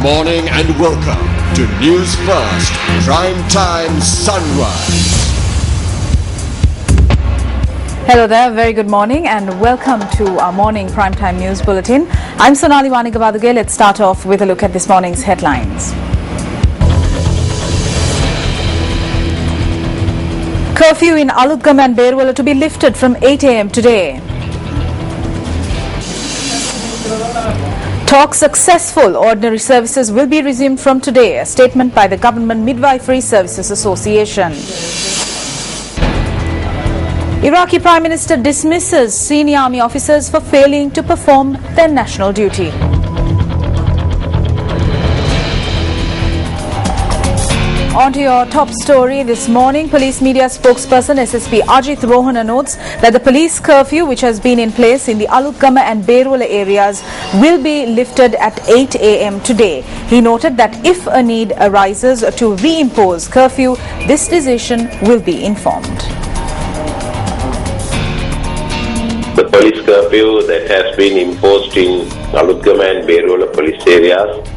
morning and welcome to Newsfirst Prime Time Sunrise. Hello there, very good morning and welcome to our morning primetime news bulletin. I'm Sonali Wanigabadage. Let's start off with a look at this morning's headlines. Curfew in Alugam and Berwala to be lifted from 8 a.m. today. Talk successful. Ordinary services will be resumed from today. A statement by the Government Midwifery Services Association. Iraqi Prime Minister dismisses senior army officers for failing to perform their national duty. On to your top story this morning. Police media spokesperson SSP Ajit Rohana notes that the police curfew which has been in place in the Alugama and Berwala areas will be lifted at 8 a.m. today. He noted that if a need arises to reimpose curfew, this decision will be informed. The police curfew that has been imposed in Alugama and Berwala police areas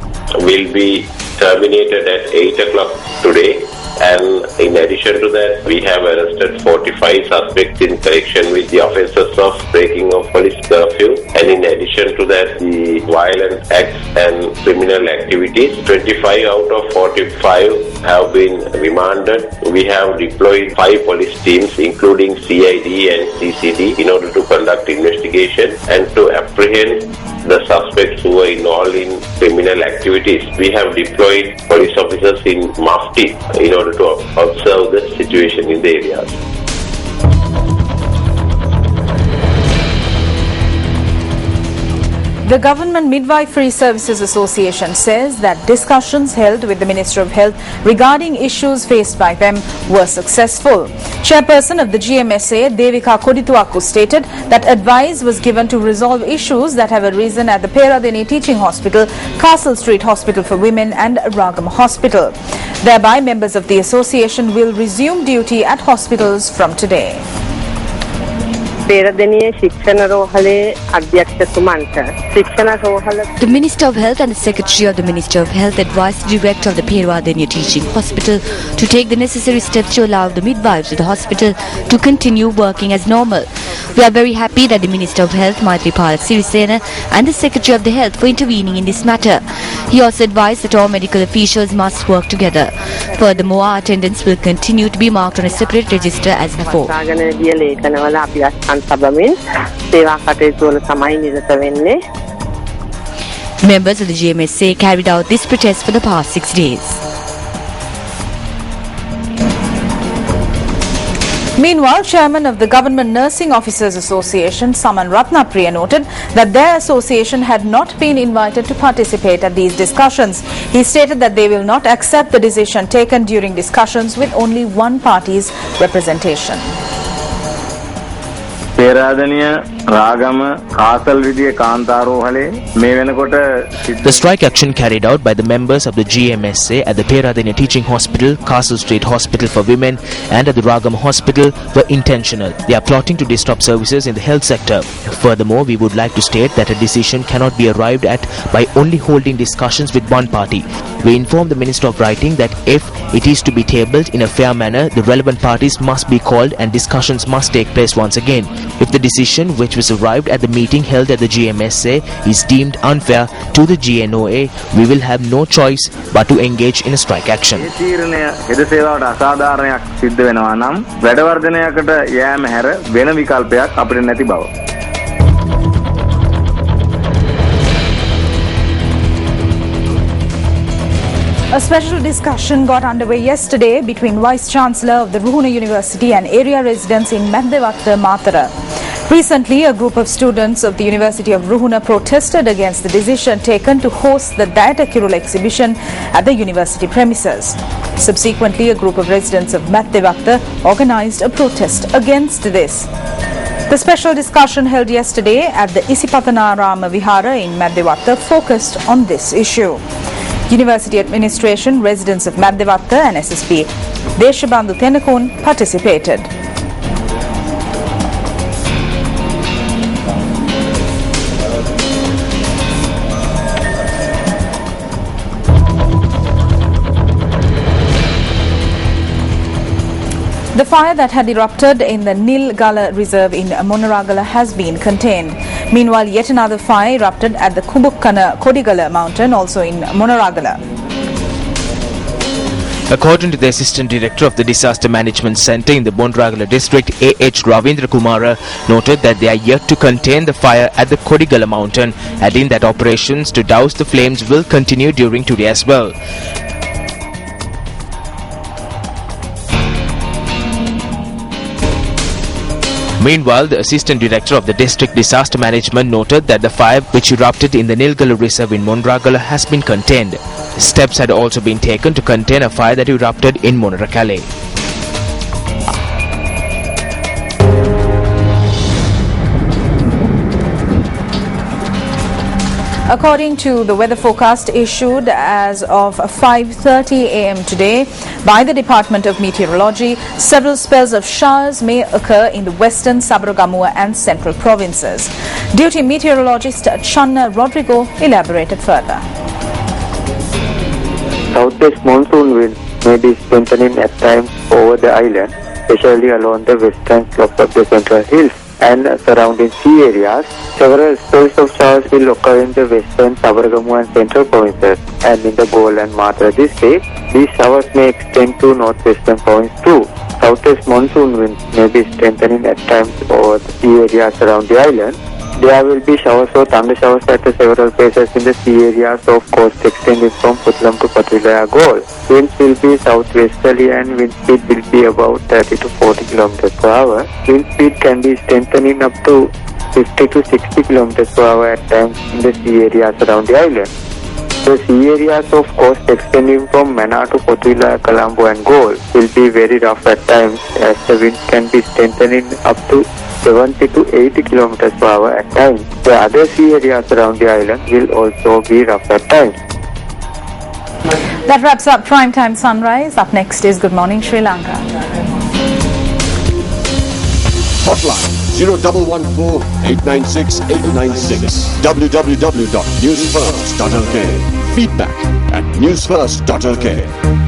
will be terminated at 8 o'clock today, and in addition to that we have arrested 45 suspects in connection with the offences of breaking of police curfew, and in addition to that the violent acts and criminal activities. 25 out of 45 have been remanded. We have deployed 5 police teams including CID and CCD in order to conduct investigation and to apprehend the suspects who were involved in criminal activities. We have deployed police officers in Mafti in order to observe the situation in the areas. The Government Midwifery Services Association says that discussions held with the Minister of Health regarding issues faced by them were successful. Chairperson of the GMSA, Devika Kodituaku, stated that advice was given to resolve issues that have arisen at the Peradeni Teaching Hospital, Castle Street Hospital for Women and Ragam Hospital. Thereby, members of the association will resume duty at hospitals from today. The Minister of Health and the Secretary of the Minister of Health advised the Director of the Peradeniya Teaching Hospital to take the necessary steps to allow the midwives of the hospital to continue working as normal. We are very happy that the Minister of Health, Maithripala Sirisena, and the Secretary of the Health for intervening in this matter. He also advised that all medical officials must work together. Furthermore, our attendance will continue to be marked on a separate register as before. Members of the GMSA carried out this protest for the past 6 days. Meanwhile, Chairman of the Government Nursing Officers Association, Saman Ratnapriya, noted that their association had not been invited to participate at these discussions. He stated that they will not accept the decision taken during discussions with only one party's representation. The strike action carried out by the members of the GMSA at the Peradeniya Teaching Hospital, Castle Street Hospital for Women and at the Ragam Hospital were intentional. They are plotting to disrupt services in the health sector. Furthermore, we would like to state that a decision cannot be arrived at by only holding discussions with one party. We inform the Minister of Writing that if it is to be tabled in a fair manner, the relevant parties must be called and discussions must take place once again. If the decision which was arrived at the meeting held at the GMSA is deemed unfair to the GNOA, we will have no choice but to engage in a strike action. A special discussion got underway yesterday between Vice Chancellor of the Ruhuna University and area residents in Maddevatta, Matara. Recently, a group of students of the University of Ruhuna protested against the decision taken to host the Dietacurul exhibition at the university premises. Subsequently, a group of residents of Maddevatta organized a protest against this. The special discussion held yesterday at the Isipatanarama Vihara in Maddevatta focused on this issue. University administration, residents of Maddevatta and SSP Deshabandhu Tenakon participated. fire that had erupted in the Nilgala Reserve in Monaragala has been contained. Meanwhile, yet another fire erupted at the Kubukkana Kodigala mountain, also in Monaragala. According to the Assistant Director of the Disaster Management Centre in the Monaragala district, A.H. Ravindra Kumara, noted that they are yet to contain the fire at the Kodigala mountain, adding that operations to douse the flames will continue during today as well. Meanwhile, the Assistant Director of the District Disaster Management noted that the fire which erupted in the Nilgala Reserve in Monaragala has been contained. Steps had also been taken to contain a fire that erupted in Monaragala. According to the weather forecast issued as of 5:30 a.m. today by the Department of Meteorology, several spells of showers may occur in the western, Sabaragamuwa and central provinces. Duty meteorologist Channa Rodrigo elaborated further. Southwest monsoon wind may be strengthening at times over the island, especially along the western slopes of the central hills and surrounding sea areas. Several spells of showers will occur in the western, Sabaragamuwa and central provinces, and in the Bol and Matra district. These showers may extend to northwestern province too. Southwest monsoon winds may be strengthening at times over the sea areas around the island. There will be showers or thunder showers at several places in the sea areas of coast extending from Putlam to Patrilaya Goal. Winds will be southwesterly and wind speed will be about 30 to 40 km per hour. Wind speed can be strengthening up to 50 to 60 km per hour at times in the sea areas around the island. The sea areas of coast extending from Mana to Potwila, Colombo and Goal will be very rough at times, as the wind can be strengthening up to 70 to 80 km per hour at times. The other sea areas around the island will also be rough at times. That wraps up Primetime Sunrise. Up next is Good Morning Sri Lanka. Hotline 0114-896-896. www.newsfirst.lk. Feedback at newsfirst.lk.